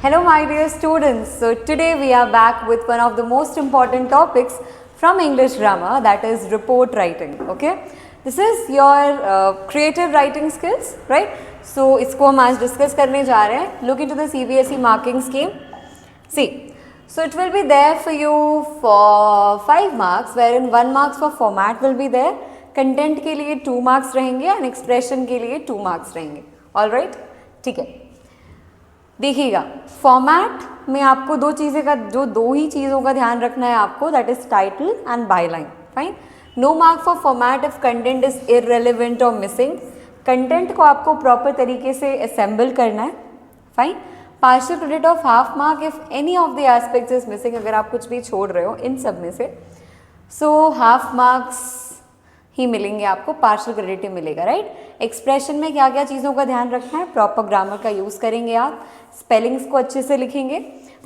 Hello my dear students, so today we are back with one of the most important topics from English grammar, that is report writing. Okay, this is your creative writing skills, right? So इसको हम आज discuss करने जा रहे हैं. Look into the CBSE marking scheme. See, so it will be there for you for 5 marks, wherein 1 marks for format will be there, content के लिए 2 marks रहेंगे and expression के लिए 2 marks रहेंगे. All right? ठीक है. देखिएगा, फॉर्मेट में आपको दो ही चीज़ों का ध्यान रखना है आपको, that is title and byline. Fine. No mark for format if content is irrelevant और मिसिंग. कंटेंट को आपको प्रॉपर तरीके से असेंबल करना है. Fine. Partial credit of half mark if any of the aspects is missing. अगर आप कुछ भी छोड़ रहे हो इन सब में से, सो हाफ मार्क्स ही मिलेंगे आपको, पार्शियल क्रेडिट ही मिलेगा, राइट. एक्सप्रेशन में क्या क्या चीज़ों का ध्यान रखना है, प्रॉपर ग्रामर का यूज़ करेंगे आप, स्पेलिंग्स को अच्छे से लिखेंगे,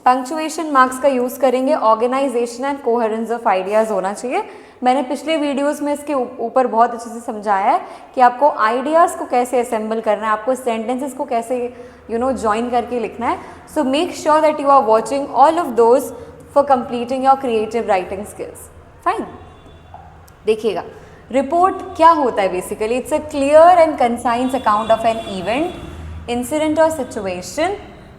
पंक्चुएशन मार्क्स का यूज़ करेंगे, organisation and coherence of ideas होना चाहिए. मैंने पिछले वीडियोस में इसके ऊपर बहुत अच्छे से समझाया है कि आपको आइडियाज़ को कैसे असेंबल करना है, आपको सेंटेंसेस को कैसे ज्वाइन करके लिखना है. So make sure that you are watching all of those for completing your creative writing skills. Fine. देखिएगा, रिपोर्ट क्या होता है basically. It's a clear and concise account of an event, incident और सिचुएशन,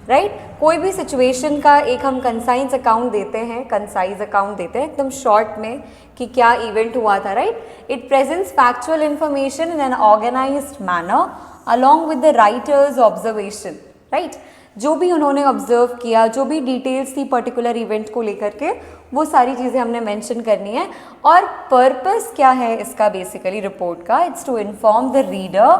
राइट. कोई भी situation का एक हम कंसाइज अकाउंट देते हैं, कंसाइज अकाउंट देते हैं एकदम शॉर्ट में कि क्या इवेंट हुआ था, right. It presents factual information in an organised manner along with the writer's observation, right. जो भी उन्होंने ऑब्जर्व किया, जो भी डिटेल्स थी पर्टिकुलर इवेंट को लेकर के, वो सारी चीज़ें हमने मेंशन करनी है. और पर्पस क्या है इसका बेसिकली रिपोर्ट का, it's to inform the reader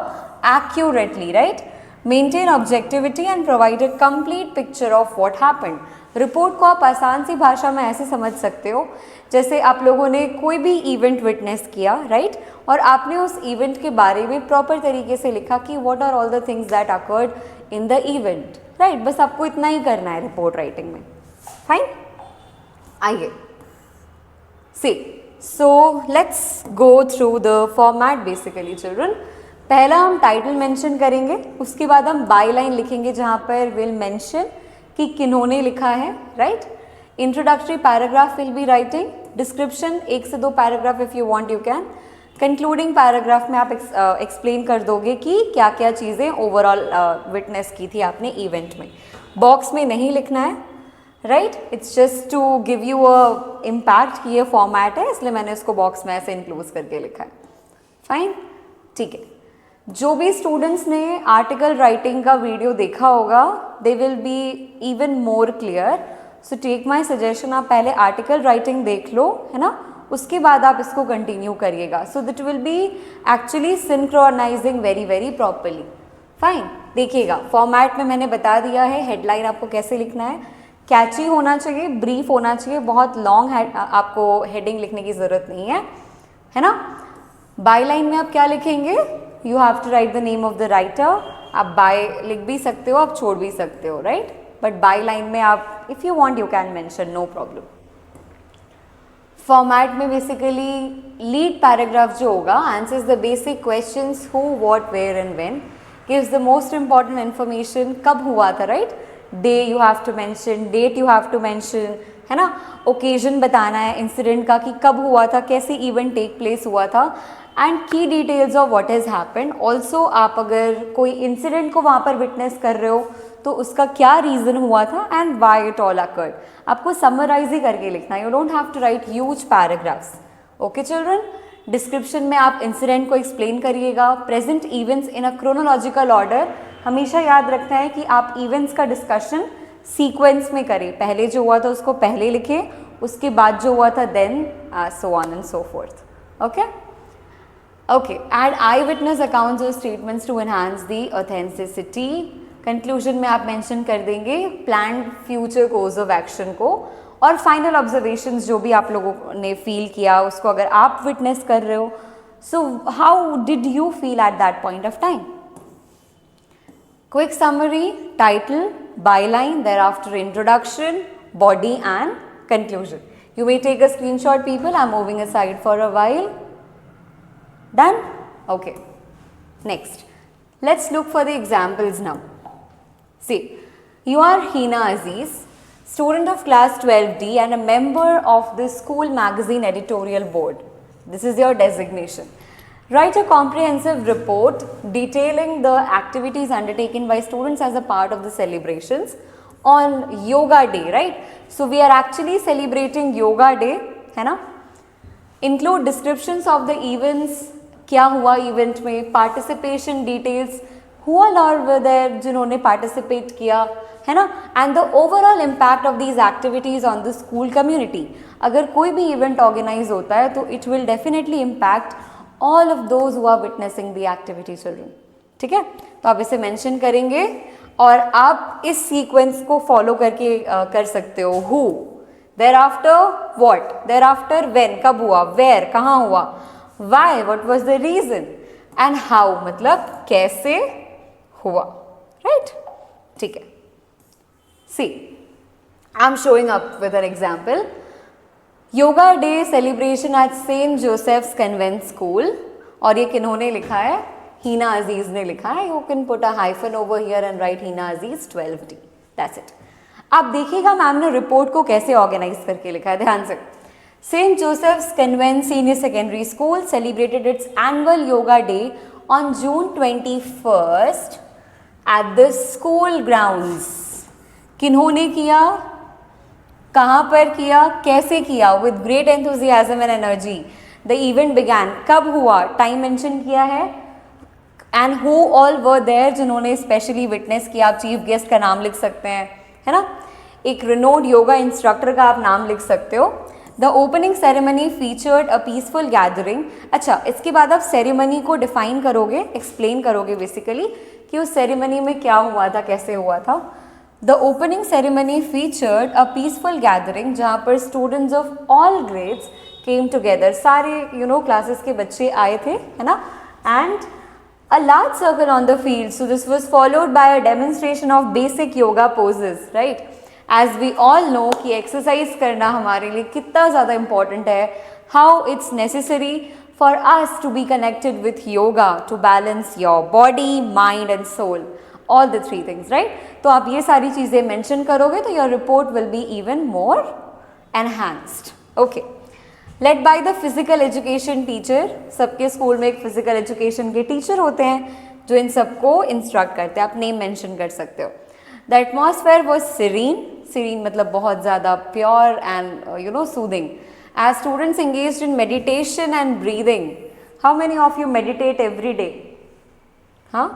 accurately, right, maintain objectivity and provide a complete picture of what happened. Report को आप आसान सी भाषा में ऐसे समझ सकते हो जैसे आप लोगों ने कोई भी इवेंट विटनेस किया, राइट, और आपने उस इवेंट के बारे में प्रॉपर तरीके से लिखा कि what are all the things that occurred in the event, right. बस आपको इतना ही करना है रिपोर्ट राइटिंग में. फाइन. आइए, see, so let's go through the format basically children. पहला हम टाइटल मेंशन करेंगे, उसके बाद हम बाय लाइन लिखेंगे जहाँ पर विल मेंशन कि किन्होंने लिखा है, right. Introductory paragraph will be writing, description 1 से 2 paragraph if you want you can. Concluding paragraph में आप एक्सप्लेन कर दोगे कि क्या क्या चीज़ें ओवरऑल विटनेस की थी आपने इवेंट में. बॉक्स में नहीं लिखना है, right. It's just to give you a impact कि ये फॉर्मेट है, इसलिए मैंने इसको बॉक्स में ऐसे इंक्लूज करके लिखा है. फाइन. ठीक है. जो भी स्टूडेंट्स ने आर्टिकल राइटिंग का वीडियो देखा होगा, they will be even more clear. So take my suggestion, आप पहले आर्टिकल राइटिंग देख लो, है ना, उसके बाद आप इसको कंटिन्यू करिएगा. So that will be actually synchronising very very properly. Fine. देखिएगा, फॉर्मेट में मैंने बता दिया है हेडलाइन आपको कैसे लिखना है. कैची होना चाहिए, ब्रीफ होना चाहिए, बहुत लॉन्ग आपको हेडिंग लिखने की ज़रूरत नहीं है ना. बाय लाइन में आप क्या लिखेंगे, you have to write the name of the writer. आप बाय लिख भी सकते हो, आप छोड़ भी सकते हो, राइट. बट बाय लाइन में आप if you want you can mention, no problem. Format में बेसिकली लीड पैराग्राफ जो होगा answers the basic questions who, what, where and when, gives the most important information, कब हुआ था, right. Day you have to mention, date you have to mention, है ना. Occasion बताना है इंसिडेंट का कि कब हुआ था, कैसे इवेंट टेक प्लेस हुआ था, एंड की details of what has happened. Also आप अगर कोई इंसिडेंट को वहाँ पर विटनेस कर रहे हो तो उसका क्या रीज़न हुआ था and why it all occurred. आपको समराइज ही करके लिखना है, you don't have to write huge paragraphs. Okay children. Description में आप इंसिडेंट को एक्सप्लेन करिएगा. Present events in a chronological order. हमेशा याद रखना है कि आप इवेंट्स का डिस्कशन सीक्वेंस में करें. पहले जो हुआ था उसको पहले लिखें, उसके बाद जो हुआ था then so on and so forth. Okay. Okay, add eyewitness accounts or statements to enhance the authenticity. Conclusion में आप mention कर देंगे planned future course of action को, और final observations जो भी आप लोगों ने feel किया उसको अगर आप witness कर रहे हो, so how did you feel at that point of time? Quick summary, title, byline, thereafter introduction, body and conclusion. You may take a screenshot people, I'm moving aside for a while. Done? Okay. Next, let's look for the examples now. See, You are Hina Aziz, student of class 12D and a member of the school magazine editorial board. This is your designation. Write a comprehensive report detailing the activities undertaken by students as a part of the celebrations on Yoga Day, right? So we are actually celebrating Yoga Day, है ना? Include descriptions of the events, क्या हुआ event में, participation details, who all were there जिन्होंने participate किया, है ना? And the overall impact of these activities on the school community. अगर कोई भी event organize होता है तो it will definitely impact all of those who are witnessing the activity children. ठीक है, तो आप इसे mention करेंगे और आप इस sequence को follow करके कर सकते हो. Who, thereafter what, thereafter when, कब हुआ, where, कहाँ हुआ, why, what was the reason, and how, मतलब कैसे हुआ, right? ठीक है. See, I'm showing up with an example. Yoga Day celebration at St. Joseph's Convent School. और ये किन्होंने लिखा है? Hina Aziz ने लिखा है. You can put a hyphen over here and write Hina Aziz 12D. That's it. आप देखिएगा ma'am ने रिपोर्ट को कैसे ऑर्गेनाइज करके लिखा है, ध्यान से. St. Joseph's Convent Senior Secondary School celebrated its annual Yoga Day on June 21st at the school grounds. किन्होंने किया, कहाँ पर किया, कैसे किया? With great enthusiasm and energy. The event began. कब हुआ? टाइम मेंशन किया है. And who all were there जिन्होंने स्पेशली विटनेस किया? आप चीफ गेस्ट का नाम लिख सकते हैं, है ना? एक रिनोड योगा इंस्ट्रक्टर का आप नाम लिख सकते हो. The opening ceremony featured a peaceful gathering. अच्छा, इसके बाद आप सेरेमनी को डिफाइन करोगे, एक्सप्लेन करोगे बेसिकली कि उस सेरेमनी में क्या हुआ था, कैसे हुआ था. The opening ceremony featured a peaceful gathering जहाँ पर students of all grades came together. सारे क्लासेस के बच्चे आए थे, है ना? And a large circle on the field. So this was followed by a demonstration of basic yoga poses, right? As we all know कि exercise करना हमारे लिए कितना ज़्यादा important है, how it's necessary for us to be connected with yoga to balance your body, mind and soul, all the three things, right? तो आप ये सारी चीज़ें mention करोगे तो your report will be even more enhanced. Okay. Led by the physical education teacher. सबके school में एक फिजिकल एजुकेशन के टीचर होते हैं जो इन सबको इंस्ट्रक्ट करते हैं. आप नेम मेंशन कर सकते हो. The atmosphere was serene. Serene मतलब बहुत ज़्यादा pure and soothing. As students engaged in meditation and breathing. How many of you meditate every day? हाँ,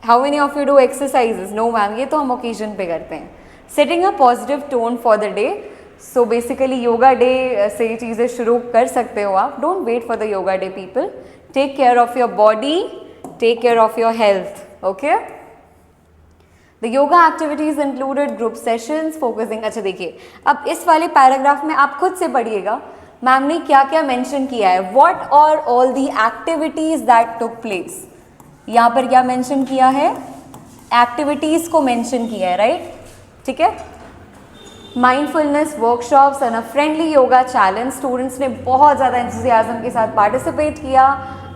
how many of you do exercises? No ma'am, ये तो हम ओकेजन पे करते हैं. Setting a positive tone for the day. So basically yoga day से चीज़ें शुरू कर सकते हो आप. Don't wait for the yoga day people. Take care of your body, take care of your health. Okay. The yoga activities included group sessions focusing. अच्छा देखिए, अब इस वाले पैराग्राफ में आप खुद से पढ़िएगा मैम ने क्या क्या मेंशन किया है. What are all the activities that took place. यहाँ पर क्या मेंशन किया है? एक्टिविटीज को मेंशन किया है, राइट? ठीक है. Mindfulness workshops and a friendly yoga challenge. Students ने बहुत ज़्यादा एंथुसियाज्म के साथ पार्टिसिपेट किया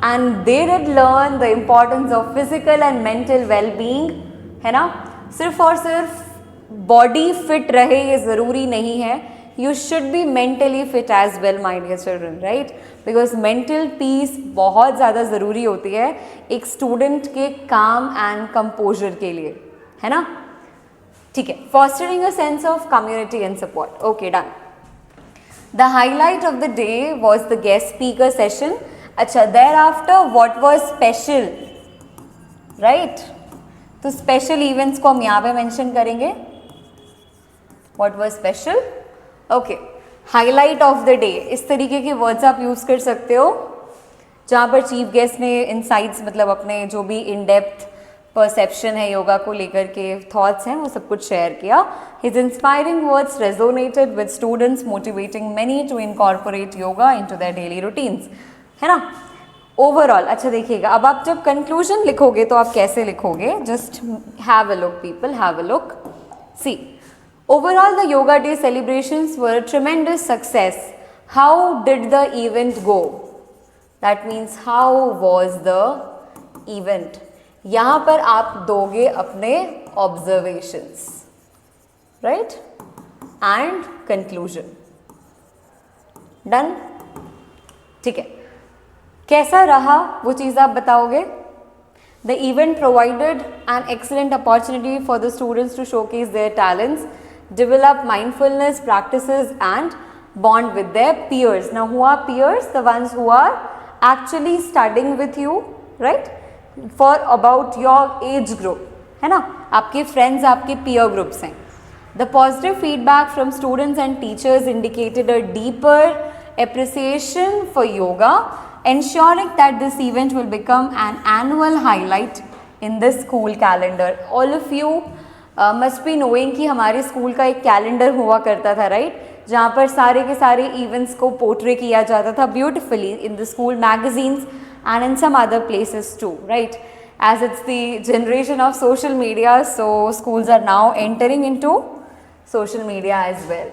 and they did learn the importance of physical and mental wellbeing, है ना? सिर्फ और सिर्फ बॉडी फिट रहे ये ज़रूरी नहीं है. You should be mentally fit as well, my dear children, right? Because mental peace बहुत ज़्यादा ज़रूरी होती है एक स्टूडेंट के काम एंड कंपोजर के लिए, है ना? ठीक है. Fostering a sense of community and support. Okay, done. The highlight of the day was the guest speaker session. अच्छा, thereafter what was special, right? तो स्पेशल इवेंट्स को हम यहाँ पे मेंशन करेंगे. What was special. Okay. Highlight of the day, इस तरीके के वर्ड्स आप यूज़ कर सकते हो जहाँ पर चीफ गेस्ट ने इनसाइट्स मतलब अपने जो भी इन डेप्थ परसेप्शन है योगा को लेकर के, थॉट्स हैं, वो सब कुछ शेयर किया. His inspiring words resonated with students motivating many to incorporate yoga into their daily routines, है ना? ओवरऑल. अच्छा देखिएगा, अब आप जब कंक्लूजन लिखोगे तो आप कैसे लिखोगे? Just have a look people, have a look. See, overall the yoga day celebrations were a tremendous success. How did the event go? That means how was the event. यहाँ पर आप दोगे अपने observations, right, and conclusion. Done, ठीक है। कैसा रहा वो चीज़ आप बताओगे? The event provided an excellent opportunity for the students to showcase their talents, develop mindfulness practices and bond with their peers. Now who are peers? The ones who are actually studying with you, right? For about your age group, है ना? आपके friends आपके peer groups हैं. The positive feedback from students and teachers indicated a deeper appreciation for yoga, ensuring that this event will become an annual highlight in the school calendar. All of you must be knowing कि हमारे school का एक calendar हुआ करता था, right, जहाँ पर सारे के सारे इवेंट्स को पोर्ट्रे किया जाता था beautifully in the school magazines and in some other places too, right? As it's the generation of social media, so schools are now entering into social media as well.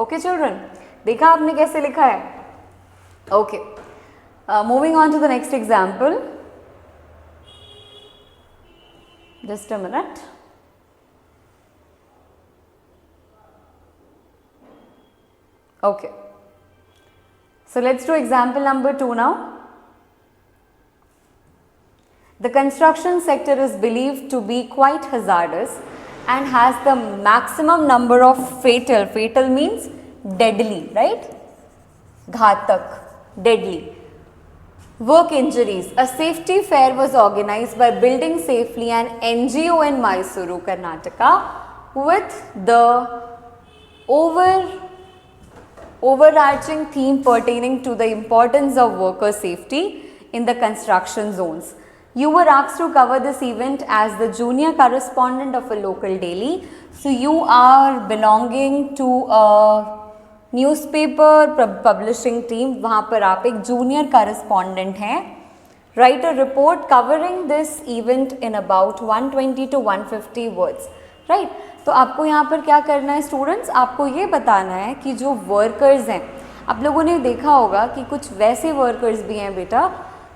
Okay children, देखा आपने कैसे लिखा है? Okay. Moving on to the next example. Just a minute. Okay. So let's do example number 2 now. The construction sector is believed to be quite hazardous and has the maximum number of fatal means deadly, right? Ghatak, deadly. Work injuries. A safety fair was organized by Building Safely, an NGO in Mysuru, Karnataka, with the overarching theme pertaining to the importance of worker safety in the construction zones. You were asked to cover this event as the junior correspondent of a local daily. So you are belonging to a newspaper publishing team, वहाँ पर आप एक junior correspondent हैं. Right a report covering this event in about 120 to 150 words. Right, तो आपको यहाँ पर क्या करना है स्टूडेंट्स, आपको ये बताना है कि जो वर्कर्स हैं, आप लोगों ने देखा होगा कि कुछ वैसे वर्कर्स भी हैं बेटा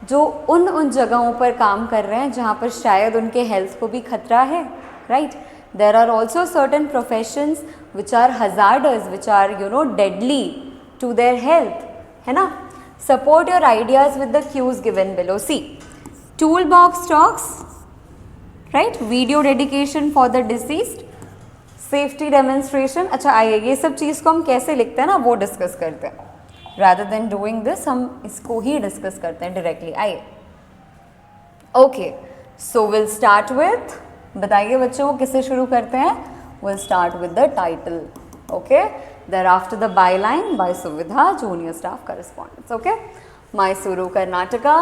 जो उन जगहों पर काम कर रहे हैं जहाँ पर शायद उनके हेल्थ को भी खतरा है. Right, there are also certain professions which are hazardous, which are deadly to their health, है ना. Support your ideas with the cues given below. See, toolbox talks, right, video dedication for the deceased, safety demonstration. अच्छा आइए ये सब चीज़ को हम कैसे लिखते हैं ना वो डिस्कस करते हैं. rather than doing this हम इसको ही डिस्कस करते हैं डायरेक्टली. आइए. Okay, so will start with, बताइए बच्चों किससे शुरू करते हैं? Will start with the title. Okay, thereafter the byline by Suvidha, junior staff correspondence. Okay, Mysuru, Karnataka,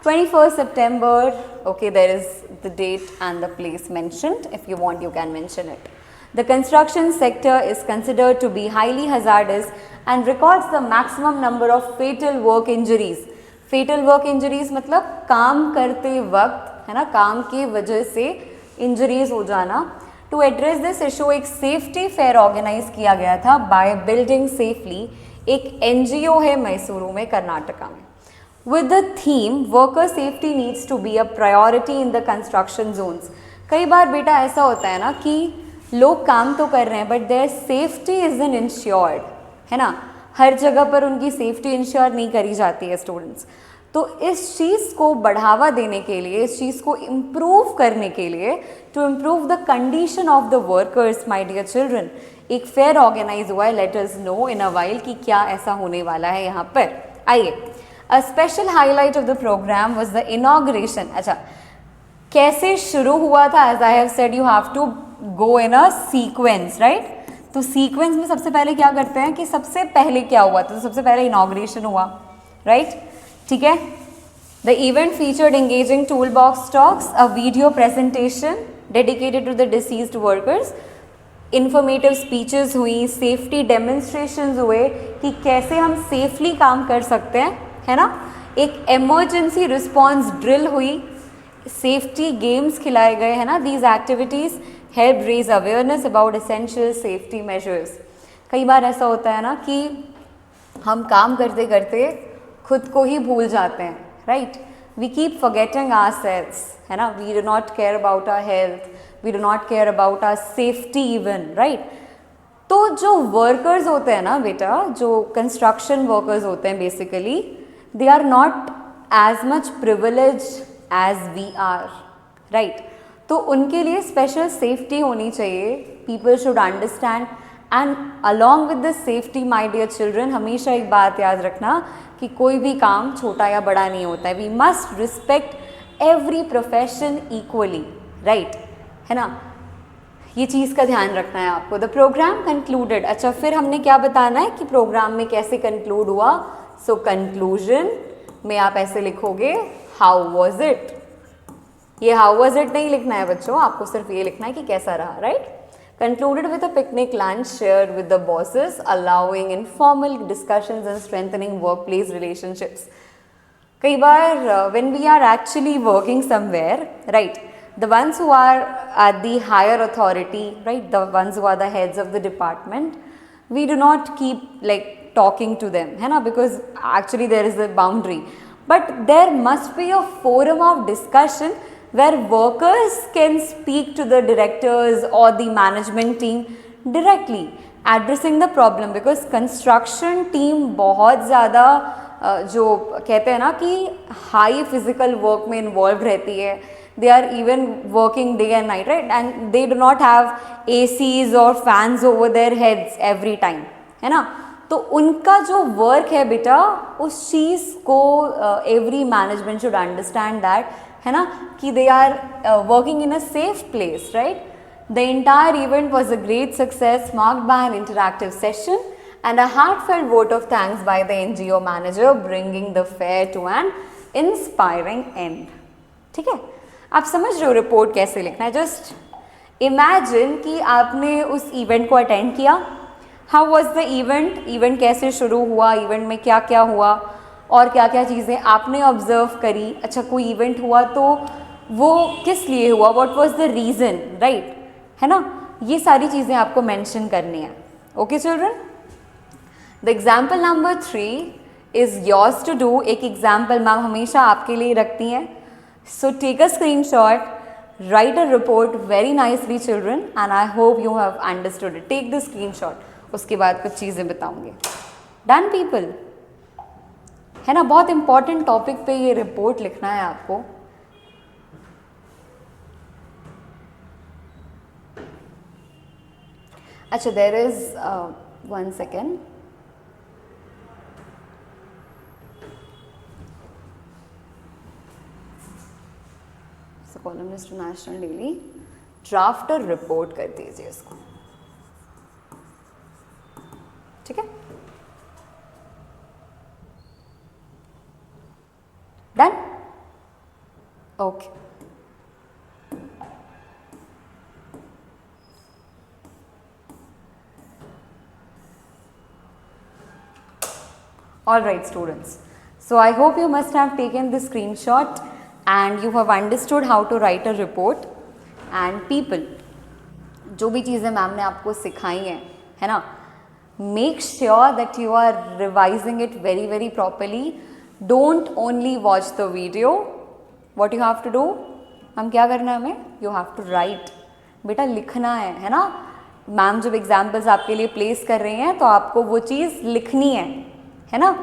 21st September. Okay, there is the date and the place mentioned. If you want you can mention it. The construction sector is considered to be highly hazardous and records the maximum number of fatal work injuries. Fatal work injuries मतलब काम करते वक्त, है ना, काम की वजह से इंजरीज हो जाना. टू एड्रेस दिस इशू एक सेफ्टी फेयर ऑर्गेनाइज किया गया था बाय बिल्डिंग सेफली, एक एनजीओ है मैसूरू में, कर्नाटका में, with the theme worker safety needs to be a priority in the construction zones. कई बार बेटा ऐसा होता है ना कि लोग काम तो कर रहे हैं but their safety is in insured, है ना, हर जगह पर उनकी सेफ्टी इंश्योर नहीं करी जाती है स्टूडेंट्स. तो इस चीज़ को बढ़ावा देने के लिए, इस चीज़ को इम्प्रूव करने के लिए, to improve the condition of the workers, my dear children, एक फेयर ऑर्गेनाइज हुआ है. Let us know in a while कि क्या ऐसा होने वाला है यहाँ पर. आइए, a special highlight of the programme was the inauguration. अच्छा, कैसे शुरू हुआ था? As I have said you have to go in a sequence, right. तो सीक्वेंस में सबसे पहले क्या करते हैं कि सबसे पहले क्या हुआ था? तो सबसे पहले इनॉग्रेशन हुआ, राइट. ठीक है. The event featured engaging tool box talks, a video presentation dedicated to the deceased workers, informative speeches हुई, सेफ्टी डेमोन्स्ट्रेशंस हुए कि कैसे हम सेफली काम कर सकते हैं, है ना. एक इमरजेंसी रिस्पॉन्स ड्रिल हुई, सेफ्टी गेम्स खिलाए गए, है ना. These activities help raise awareness about essential safety measures. कई बार ऐसा होता है ना कि हम काम करते करते खुद को ही भूल जाते हैं, right. We keep forgetting ourselves, है ना. We do not care about our health, we do not care about our safety even, right. तो जो वर्कर्स होते हैं ना बेटा, जो कंस्ट्रक्शन वर्कर्स होते हैं basically, they are not as much privilege as we are, right. तो उनके लिए स्पेशल सेफ्टी होनी चाहिए, people should understand. And along with this safety my dear children, हमेशा एक बात याद रखना कि कोई भी काम छोटा या बड़ा नहीं होता है। We must respect every profession equally, right, है ना। ये चीज़ का ध्यान रखना है आपको। द प्रोग्राम कंक्लूडेड, अच्छा फिर हमने क्या बताना है कि प्रोग्राम में कैसे कंक्लूड हुआ। सो कंक्लूजन में आप ऐसे लिखोगे हाउ वॉज इट। ये हाउ वॉज इट नहीं लिखना है बच्चों, आपको सिर्फ ये लिखना है कि कैसा रहा, right. Concluded with a picnic lunch shared with the bosses, allowing informal discussions and strengthening workplace relationships. कई बार when we are actually working somewhere, right, the ones who are at the higher authority, right, the ones who are the heads of the department, we do not keep like talking to them, है ना, because actually there is a boundary. But there must be a forum of discussion where workers can speak to the directors or the management team directly, addressing the problem, because construction team बहुत ज़्यादा जो कहते हैं ना कि high physical work में involve रहती है। They are even working day and night, right, and they do not have ACs or fans over their heads every time, है ना। तो उनका जो वर्क है बेटा, उस चीज़ को every management should understand that, है ना, कि they are working in a safe place, right. The entire event was a great success, marked by an interactive session and a heartfelt vote of thanks by the NGO manager, bringing the fair to an inspiring end. ठीक है, आप समझ रहे हो report कैसे लिखना है। Just imagine कि आपने उस इवेंट को अटेंड किया। How was the event, event कैसे शुरू हुआ, इवेंट में क्या क्या हुआ और क्या क्या चीज़ें आपने ऑब्जर्व करी। अच्छा, कोई इवेंट हुआ तो वो किस लिए हुआ, what was the reason, right, है ना। ये सारी चीज़ें आपको मेंशन करनी है। Okay children, the example number 3 is yours to do. एक एग्जाम्पल मैम हमेशा आपके लिए रखती हैं। So take a screenshot, write a report very nicely children, and I hope you have understood it. Take the screenshot, उसके बाद कुछ चीज़ें बताऊंगे। Done people, है ना, बहुत important topic पे ये report लिखना है आपको। अच्छा, there is one second. Columnist to national daily, draft a report कर दीजिए इसको, ठीक है। Done, okay. All right students, so I hope you must have taken the screenshot and you have understood how to write a report. And people, जो भी चीज़ें ma'am ने आपको सिखाई हैं, है ना, make sure that you are revising it very very properly. Don't only watch the video. What you have to do, हम क्या करना है हमें, you have to write. बेटा लिखना है ना। मैम जब एग्जाम्पल्स आपके लिए प्लेस कर रही हैं तो आपको वो चीज़ लिखनी है ना।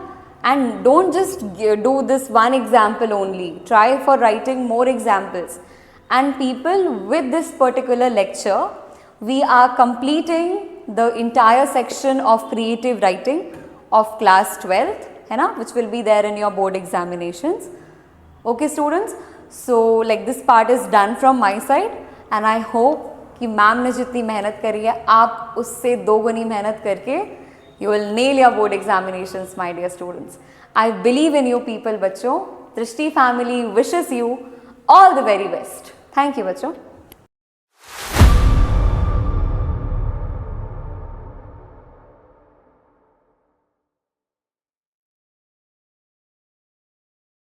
And don't just do this one example only. Try for writing more examples. And people, with this particular lecture, we are completing the entire section of creative writing of class 12th, है ना, which will be there in your board examinations. Okay students, so like this part is done from my side, and I hope कि ma'am ने जितनी मेहनत करी है आप उससे दोगुनी मेहनत करके you will nail your board examinations, my dear students. I believe in you people, बच्चों. Drishti family wishes you all the very best. Thank you, बच्चों.